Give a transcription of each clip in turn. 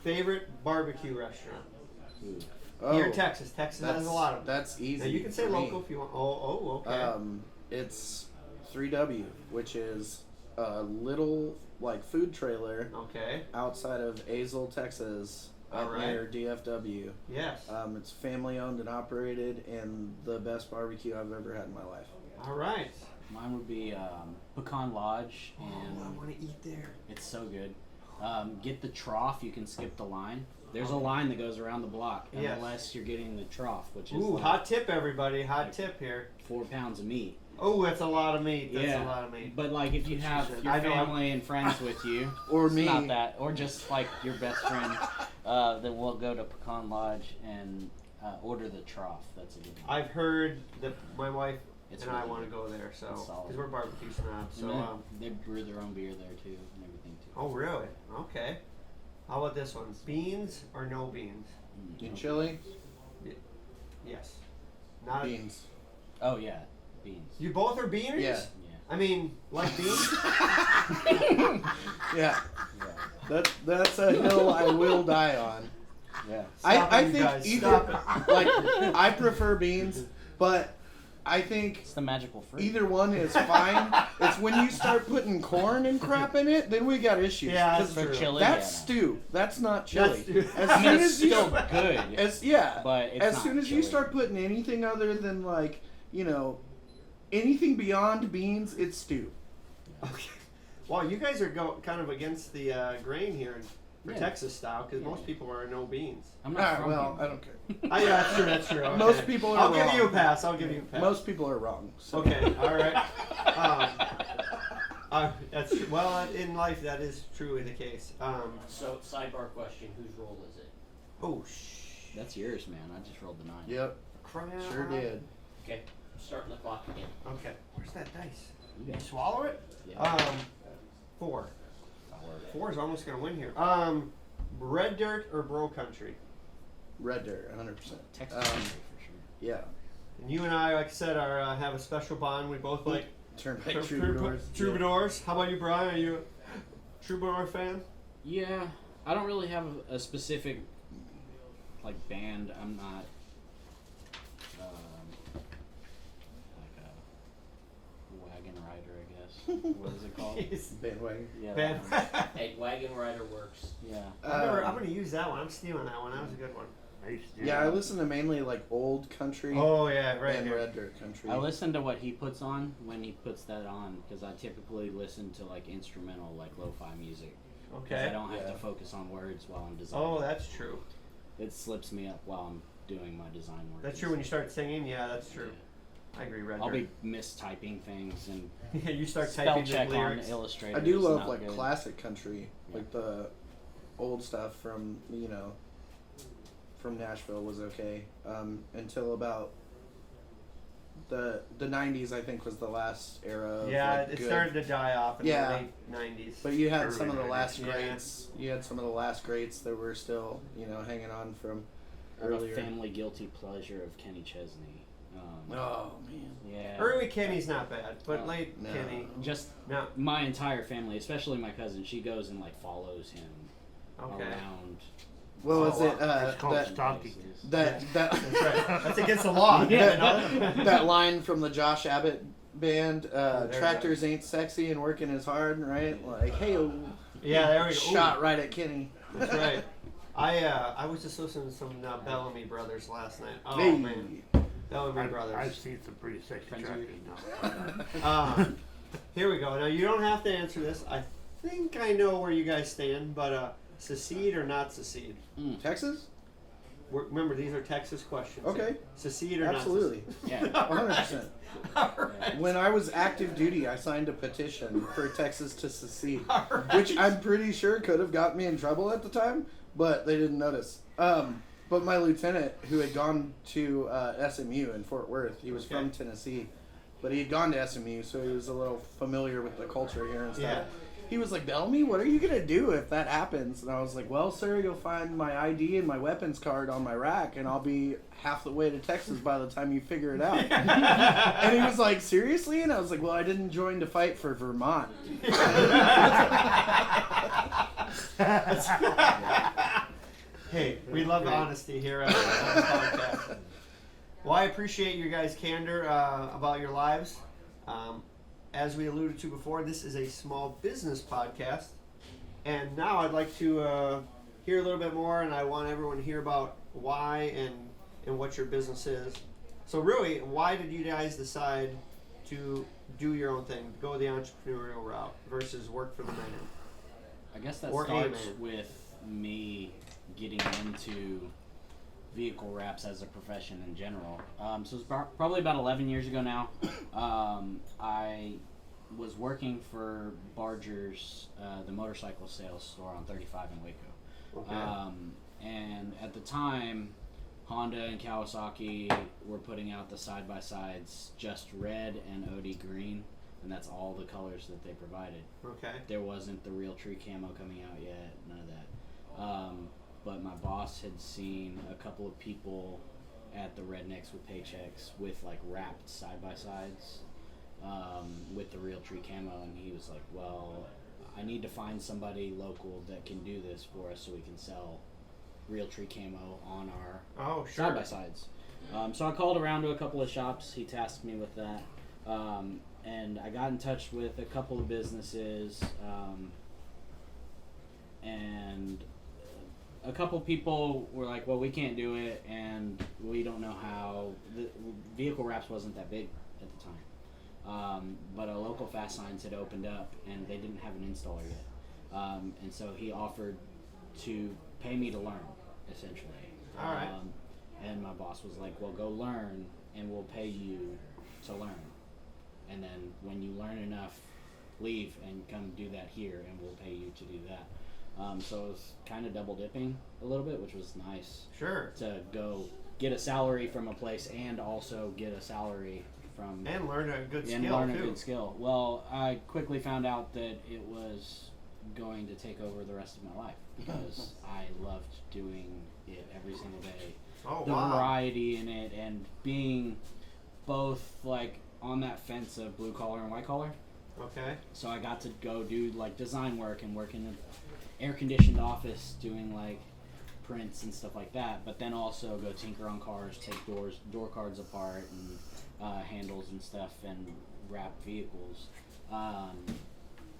favorite barbecue restaurant? Oh, Here in Texas. Texas has a lot of them. That's easy. Now you can say local if you want. Oh, okay. It's 3W, which is a little like food trailer outside of Azle, Texas, near DFW. Yes. It's family owned and operated, and the best barbecue I've ever had in my life. All right. Mine would be Pecan Lodge, and I want to eat there. it's so good. Get the trough. You can skip the line. There's a line that goes around the block, unless you're getting the trough, which is hot tip, everybody. Hot tip here. 4 pounds of meat. Oh, that's a lot of meat. That's a lot of meat. But like if you have your family and friends with you, or me, not that, or just like your best friend, then we'll go to Pecan Lodge and order the trough. That's a good one. I've heard that my wife and really I want to go there, so because we're barbecue snobs. So they brew their own beer there too and everything too. Oh really? Okay. How about this one? Beans or no beans? In chili? Yes. Not beans. Oh yeah, beans. You both are beaners? Yeah. I mean, like beans? Yeah. That's a hill I will die on. Yeah. I think either like I prefer beans, but I think it's the magical fruit. Either one is fine. It's when you start putting corn and crap in it, then we got issues. Yeah, that's true. Chili, that's stew. That's not chili. As soon as you still good. But as soon as you start putting anything other than like anything beyond beans, it's stew. Okay. Well, you guys are kind of against the grain here for Texas style because most people are no beans. I'm not from well, I don't care. Yeah, that's true. Okay. Most people are wrong. I'll give you a pass. Most people are wrong. So. Okay, all right. That's true. Well, in life that is truly the case. So, sidebar question: whose roll is it? Oh, that's yours, man. I just rolled the 9. Yep. Sure did. Okay, I'm starting the clock again. Okay. Where's that dice? You swallow it? Yeah. 4. 4 is almost gonna win here. Red dirt or bro country? Red dirt, 100%. Texas country for sure. Yeah. And you and I, like I said, are have a special bond. We both like Turnpike Troubadours. Troubadours. How about you, Brian? Are you a Troubadour fan? Yeah, I don't really have a specific like band. I'm not like a wagon rider, I guess. What is it called? Bandwagon. Yeah. Hey, wagon rider works. Yeah. I'm gonna use that one. I'm stealing that one. That was a good one. I listen to mainly like old country. Oh yeah, right. And red dirt country. I listen to what he puts on when he puts that on because I typically listen to like instrumental, like lo-fi music. Okay. I don't have to focus on words while I'm designing. Oh, that's true. It slips me up while I'm doing my design work. That's true. When you start singing, yeah, that's true. Yeah. I agree, red I'll dirt. be mistyping things and yeah, you start spell typing check the on lyrics. Illustrator. I do is love not like good. classic country, like the old stuff from from Nashville was okay until about the 90s. I think was the last era. Of, it started to die off in the late 90s. But you had some of the last greats. You had some of the last greats that were still hanging on from earlier. A family guilty pleasure of Kenny Chesney. Oh man, yeah. Early Kenny's not bad, but late Kenny. Just my entire family, especially my cousin, she goes and like follows him around. What was it? It's called stalking. That's right. That's against the law. That line from the Josh Abbott band, "Tractors ain't sexy and working is hard," right? Like, hey, yeah, there we go. Shot right at Kenny. That's right. I was just listening to some Bellamy Brothers last night. Oh man, Bellamy Brothers. I've seen some pretty sexy tractors now. Here we go. Now you don't have to answer this. I think I know where you guys stand, but secede or not secede? Texas? Remember, these are Texas questions. Okay. Secede or absolutely. Not secede? Yeah. 100%. Right. When I was active duty, I signed a petition for Texas to secede, which I'm pretty sure could have got me in trouble at the time, but they didn't notice. But my lieutenant, who had gone to SMU in Fort Worth, he was from Tennessee, but he had gone to SMU, so he was a little familiar with the culture here and stuff. Yeah. He was like, Bellamy, what are you going to do if that happens? And I was like, well, sir, you'll find my ID and my weapons card on my rack, and I'll be half the way to Texas by the time you figure it out. And he was like, seriously? And I was like, well, I didn't join to fight for Vermont. We love Great. honesty here on the podcast. Well, I appreciate your guys' candor about your lives. As we alluded to before, this is a small business podcast. And now I'd like to hear a little bit more, and I want everyone to hear about why and what your business is. So really, why did you guys decide to do your own thing, go the entrepreneurial route versus work for the man? I guess that Or starts amen. with me getting into vehicle wraps as a profession in general. So it's probably about 11 years ago now. I was working for Barger's, the motorcycle sales store on 35 in Waco. Okay. And at the time, Honda and Kawasaki were putting out the side-by-sides just red and OD green, and that's all the colors that they provided. Okay. There wasn't the real tree camo coming out yet, none of that. But my boss had seen a couple of people at the Rednecks with Paychecks with like wrapped side-by-sides with the real tree camo, and he was like, well, I need to find somebody local that can do this for us so we can sell real tree camo on our side by sides. So I called around to a couple of shops. He tasked me with that, and I got in touch with a couple of businesses, and a couple of people were like, "Well, we can't do it, and we don't know how." The vehicle wraps wasn't that big at the time, but a local Fast Signs had opened up, and they didn't have an installer yet, and so he offered to pay me to learn, essentially. All right. And my boss was like, well, go learn, and we'll pay you to learn. And then when you learn enough, leave and come do that here, and we'll pay you to do that. So it was kind of double dipping a little bit, which was nice. Sure. To go get a salary from a place and also get a salary from... And learn a good skill, And learn too. a good skill. Well, I quickly found out that it was going to take over the rest of my life because I loved doing it every single day. Oh, The wow. variety in it and being both like on that fence of blue collar and white collar. Okay. So I got to go do like design work and work in an air conditioned office doing like prints and stuff like that, but then also go tinker on cars, take door cards apart and handles and stuff and wrap vehicles.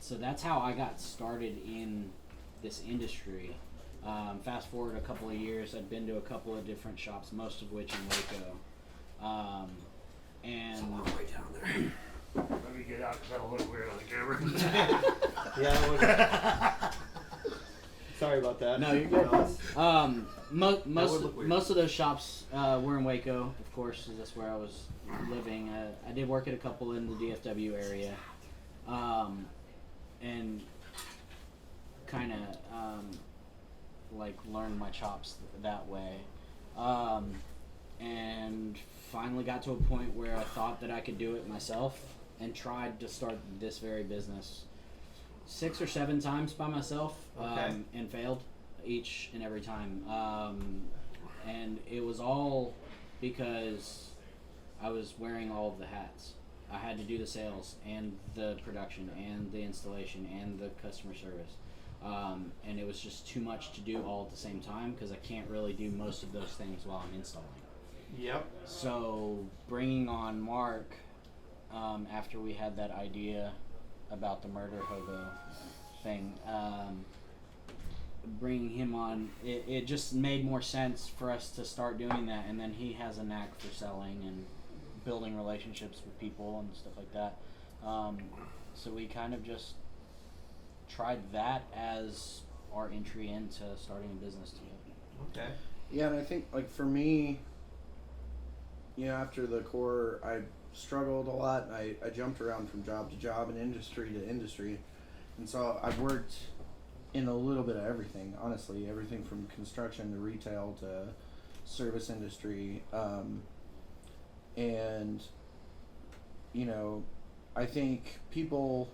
So that's how I got started in this industry. Fast forward a couple of years, I'd been to a couple of different shops, most of which in Waco. And Way down there. Let me get out because that'll look weird on the camera. Yeah, that was... Sorry about that. No, you're good. No, it's- Most of those shops were in Waco, of course, 'cause that's where I was living. I did work at a couple in the DFW area, and kind of like learned my chops that way, and finally got to a point where I thought that I could do it myself, and tried to start this very business 6 or 7 times by myself, Okay. and failed each and every time. And it was all because I was wearing all of the hats. I had to do the sales and the production and the installation and the customer service. And it was just too much to do all at the same time because I can't really do most of those things while I'm installing. Yep. So bringing on Mark, after we had that idea about the murder hobo thing, bringing him on, it just made more sense for us to start doing that. And then he has a knack for selling and building relationships with people and stuff like that. So we kind of just tried that as our entry into starting a business together. Okay. Yeah, and I think, like, for me, you know, after the Corps, I struggled a lot. I jumped around from job to job and industry to industry. And so I've worked in a little bit of everything, honestly. Everything from construction to retail to service industry. And, you know, I think people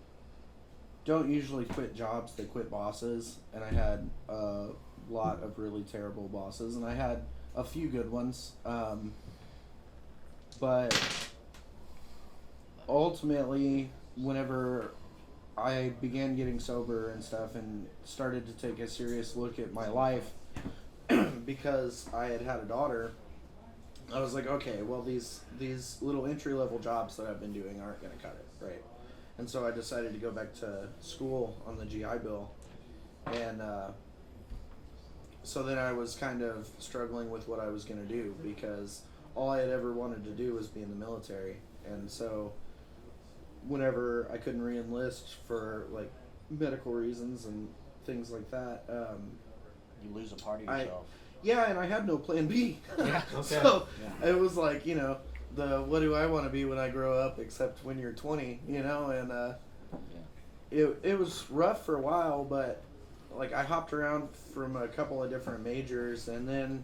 don't usually quit jobs, they quit bosses. And I had a lot of really terrible bosses, and I had a few good ones. But ultimately, whenever I began getting sober and stuff and started to take a serious look at my life, because I had a daughter, I was like, okay, well these little entry level jobs that I've been doing aren't going to cut it, right? And so I decided to go back to school on the GI Bill, and so then I was kind of struggling with what I was going to do, because all I had ever wanted to do was be in the military. And so whenever I couldn't re-enlist for like medical reasons and things like that, You lose a part of I- yourself. yeah, and I had no plan B. Yeah. Okay. So Yeah. it was like, the what do I want to be when I grow up, except when you're 20, and it was rough for a while, but like I hopped around from a couple of different majors, and then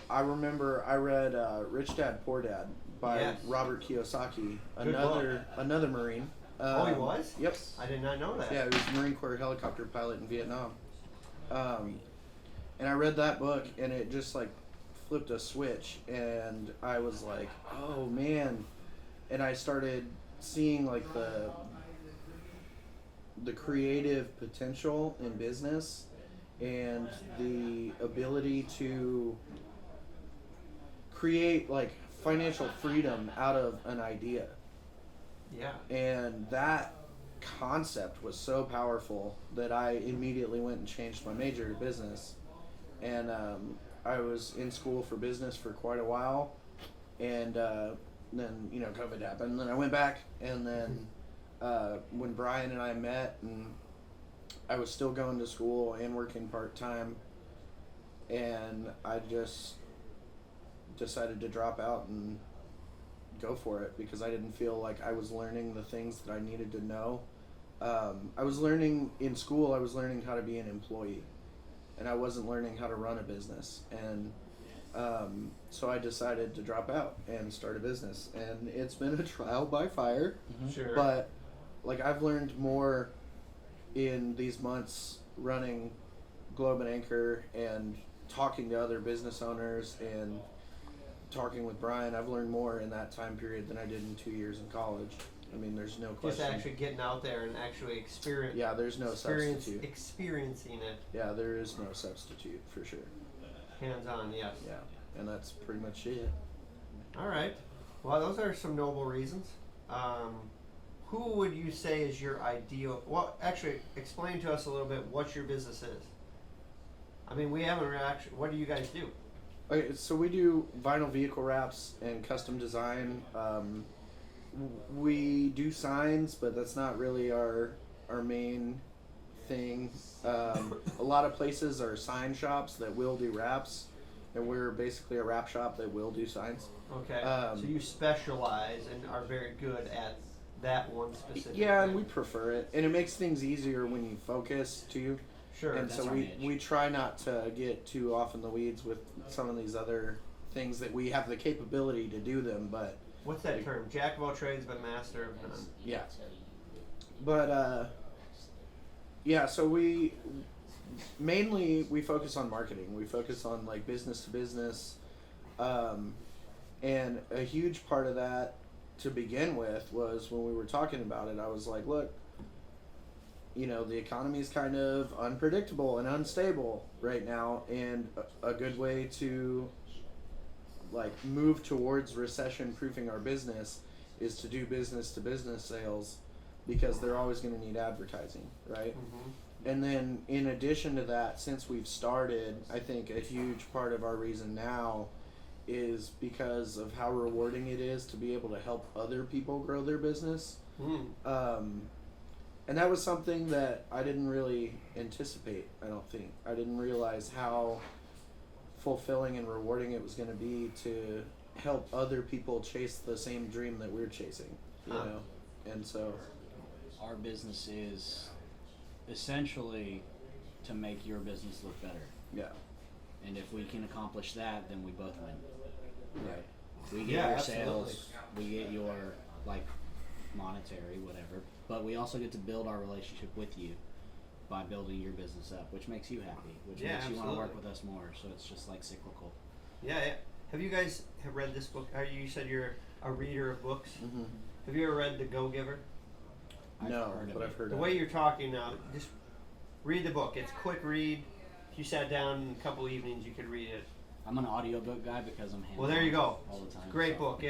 I remember I read Rich Dad Poor Dad by Yes. Robert Kiyosaki, Good another Marine. Oh, he was? Yep. I did not know that. Yeah, he was a Marine Corps helicopter pilot in Vietnam. And I read that book, and it just like flipped a switch, and I was like, oh man. And I started seeing like the creative potential in business and the ability to create like financial freedom out of an idea. Yeah. And that concept was so powerful that I immediately went and changed my major to business. And I was in school for business for quite a while, and then COVID happened. And then I went back, and then when Brian and I met, and I was still going to school and working part-time, and I just decided to drop out and go for it, because I didn't feel like I was learning the things that I needed to know. I was learning in school, I was learning how to be an employee, and I wasn't learning how to run a business. And so I decided to drop out and start a business, and it's been a trial by fire. Sure. But like I've learned more in these months running Globe and Anchor and talking to other business owners and talking with Brian. I've learned more in that time period than I did in 2 years in college. I mean, there's no Just question. actually getting out there and actually experiencing substitute. experiencing it Yeah, there is no substitute for sure. hands on. Yes. Yeah, and that's pretty much it. All right. Well, those are some noble reasons. Who would you say is your ideal? Well, actually, explain to us a little bit what your business is. I mean, we haven't actually. What do you guys do? Okay, so we do vinyl vehicle wraps and custom design. We do signs, but that's not really our main thing. A lot of places are sign shops that will do wraps, and we're basically a wrap shop that will do signs. Okay. So you specialize and are very good at that one specific. Yeah, and thing. we prefer it, and it makes things easier when you focus too. Sure. And That's so our niche. we try not to get too off in the weeds with some of these other things that we have the capability to do them, but What's that term? Jack of all trades, but master of none. yeah. But yeah, so we mainly focus on marketing. We focus on like business to business, and a huge part of that to begin with was when we were talking about it. I was like, look, the economy is kind of unpredictable and unstable right now, and a good way to like move towards recession proofing our business is to do business to business sales, because they're always going to need advertising, right? Mm-hmm. And then in addition to that, since we've started, I think a huge part of our reason now is because of how rewarding it is to be able to help other people grow their business. And that was something that I didn't really anticipate, I don't think. I didn't realize how fulfilling and rewarding it was going to be to help other people chase the same dream that we're chasing, you Huh. know? And so, Our business is essentially to make your business look better. yeah. And if we can accomplish that, then we both win. Right. We get Yeah, your absolutely. sales, we get your like monetary, whatever. But we also get to build our relationship with you by building your business up, which makes you happy, which Yeah, makes you want to work absolutely. with us more. So it's just like cyclical. Yeah. Have you guys have read this book? You said you're a reader of books. Mm-hmm. Have you ever read The Go-Giver? I've No, heard of but it. I've heard The of way it. you're talking now, just read the book. It's a quick read. If you sat down a couple evenings, you could read it. I'm an audiobook guy because I'm hands-on Well, there you go. all the time. Great so. book.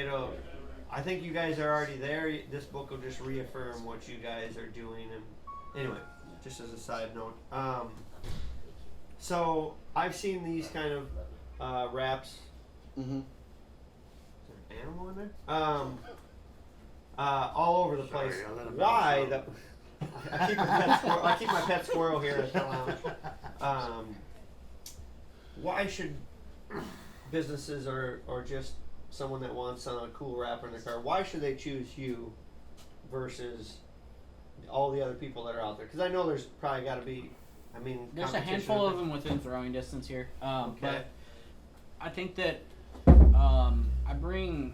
I think you guys are already there. This book will just reaffirm what you guys are doing. And anyway, just as a side note, so I've seen these kind of wraps. Mm-hmm. Is there an animal in there? All over the place. Sorry, I'll let him Why? bounce I keep my pet squirrel here at the lounge. Why should businesses or just someone that wants a cool wrapper in their car, why should they choose you versus all the other people that are out there? Because I know there's probably got to be, There's a competition. handful of them within throwing distance here. Okay. But I think that I bring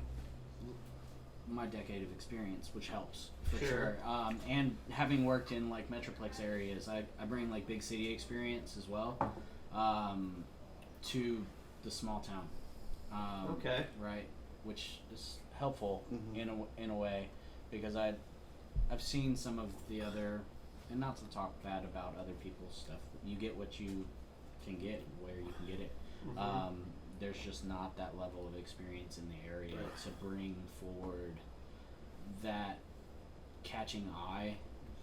my decade of experience, which helps for Sure. sure. And having worked in like metroplex areas, I bring like big city experience as well to the small town. Okay. Right, which is helpful Mhm. in a way, because I've seen some of the other, and not to talk bad about other people's stuff. You get what you can get where you can get it. Mhm. There's just not that level of experience in the area Right. to bring forward that catching eye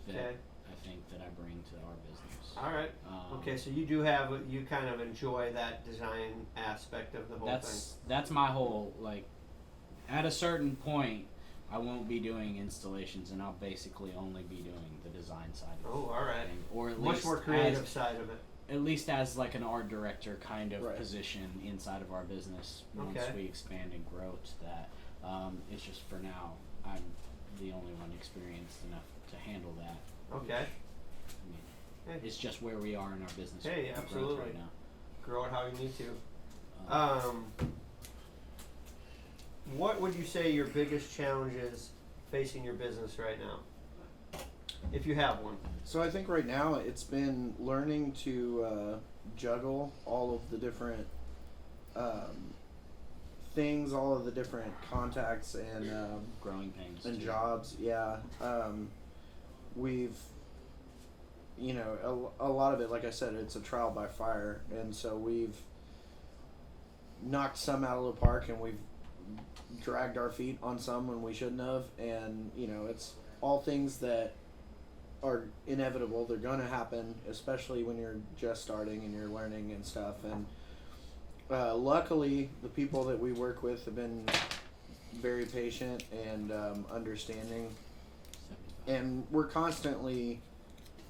that Okay. I think that I bring to our business. All right. Okay, so you kind of enjoy that design aspect of the whole That's my whole, like, at a certain point I won't be doing installations and I'll basically only be doing the design side thing. of Oh, all right. thing, or at Much least more creative side of it. at least as like an art director kind of Right. position inside of our business once Okay. we expand and grow to that. It's just for now I'm the only one experienced enough to handle that. Okay. I mean, Hey. it's just where we are in our business Hey, growth absolutely. right now. Grow it how you need to. Um, What would you say your biggest challenge is facing your business right now? If you have one. So I think right now it's been learning to juggle all of the different things, all of the different contacts and growing pains and too. jobs. Yeah, we've a lot of it, like I said, it's a trial by fire, and so we've knocked some out of the park, and we've dragged our feet on some when we shouldn't have, and it's all things that are inevitable. They're going to happen, especially when you're just starting and you're learning and stuff. And luckily, the people that we work with have been very patient and understanding, and we're constantly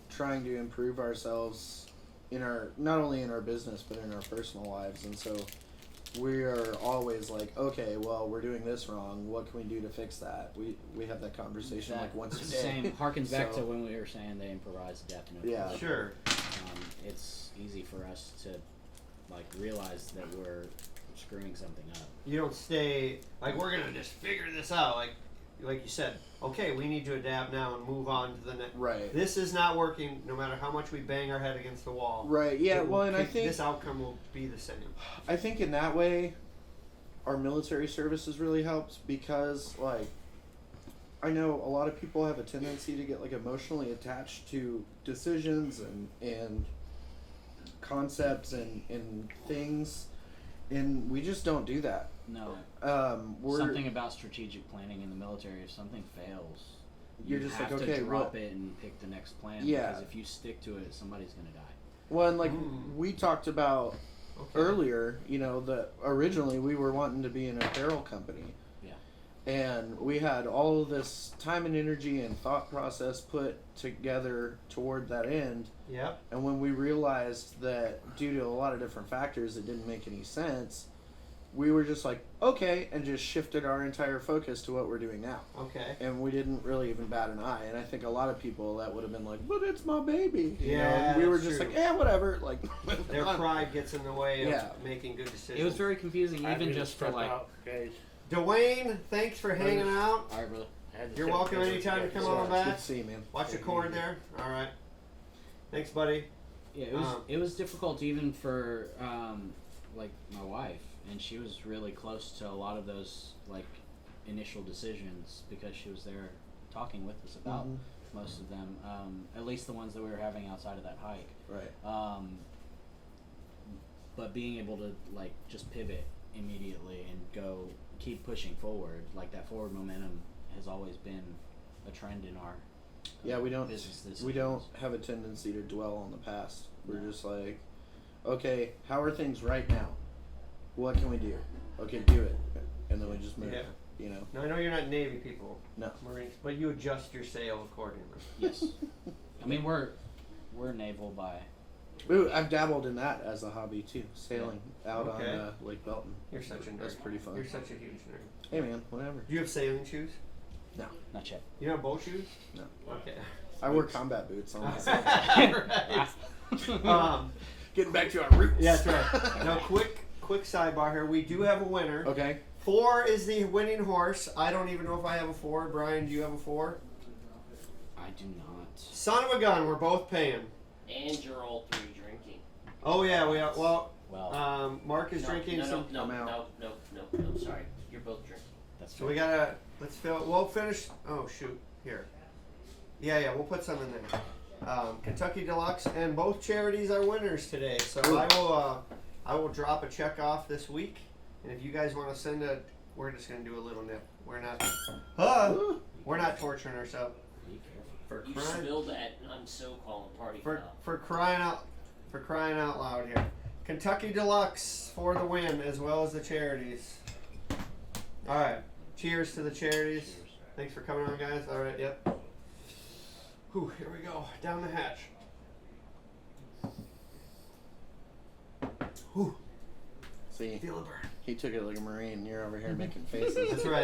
trying to improve ourselves not only in our business but in our personal lives. And so we are always like, okay, well, we're doing this wrong. What can we do to fix that? We have that conversation like once a day. Same harkens back So- to when we were saying they improvise definitely. Yeah. Sure. It's easy for us to like realize that we're screwing something up. You don't stay like we're gonna just figure this out. Like you said, okay, we need to adapt now and move on to the next. Right. This is not working. No matter how much we bang our head against the wall. Right. Yeah. it will Well, and I kick- think this outcome will be the same. I think in that way, our military services really helps because, like, I know a lot of people have a tendency to get like emotionally attached to decisions and concepts and things, and we just don't do that. No. We're Something about strategic planning in the military, if something fails, You're you just have like, to okay, drop what- it and pick the next plan. Yeah. Because if you stick to it, somebody's going to die. well, and like Mm. we talked about Okay. earlier, that originally we were wanting to be an apparel company. Yeah. And we had all of this time and energy and thought process put together toward that end. Yep. And when we realized that due to a lot of different factors it didn't make any sense, we were just like, okay, and just shifted our entire focus to what we're doing now. Okay. And we didn't really even bat an eye. And I think a lot of people that would have been like, but it's my baby. Yeah, And we were that's just true. like, whatever. Like, Their pride gets in the way of Yeah. making good decisions. It was very confusing, I even need to just for step like. out, guys. Dwayne, thanks for hanging out. All right, brother. I had to You're take welcome care of anytime you to come guys. on It's back. good to see you, man. Watch the cord there. All right. Thanks, buddy. Yeah, it was difficult even for like my wife, and she was really close to a lot of those like initial decisions because she was there talking with us about Mhm. most of them, at least the ones that we were having outside of that hike. Right. but being able to like just pivot immediately and go keep pushing forward, like that forward momentum has always been a trend in our Yeah, we don't business. we don't have a tendency to dwell on the past. We're just like, okay, how are things right now? What can we do? Okay, do it, and then we just move. Yeah. You know. Now I know you're not Navy people, No. Marines, but you adjust your sail accordingly. Yes. I mean we're naval by Ooh, I've dabbled in that as a hobby too, sailing out Okay. on Lake Belton. You're such a nerd. That's pretty fun. You're such a huge nerd. Hey man, whatever. Do you have sailing shoes? not yet. You don't have boat shoes? No. Okay. I wear combat boots. On myself. Right. Getting back to our roots. Yeah, that's right. Now, quick sidebar here. We do have a winner. Okay. 4 is the winning horse. I don't even know if I have a 4. Brian, do you have a 4? I do not. Son of a gun. We're both paying. And you're all 3 drinking. Oh yeah, we are. Well, Well, Mark is drinking no, some. No, I'm out. no, sorry. You're both drinking. that's So we gotta let's fill. We'll finish. Oh shoot, here. Yeah, we'll put some in there. Kentucky Deluxe, and both charities are winners today. So I will drop a check off this week, and if you guys want to send a, we're just gonna do a little nip. We're not torturing ourselves. Be careful. For You crying, spilled that, and I'm so calling party foul. for crying out loud here. Kentucky Deluxe for the win, as well as the charities. All right, cheers to the charities. Cheers. Thanks for coming on, guys. All right, yep. Whew, here we go. Down the hatch. Whew, See, feel the burn. he took it like a Marine. You're over here making faces. That's right.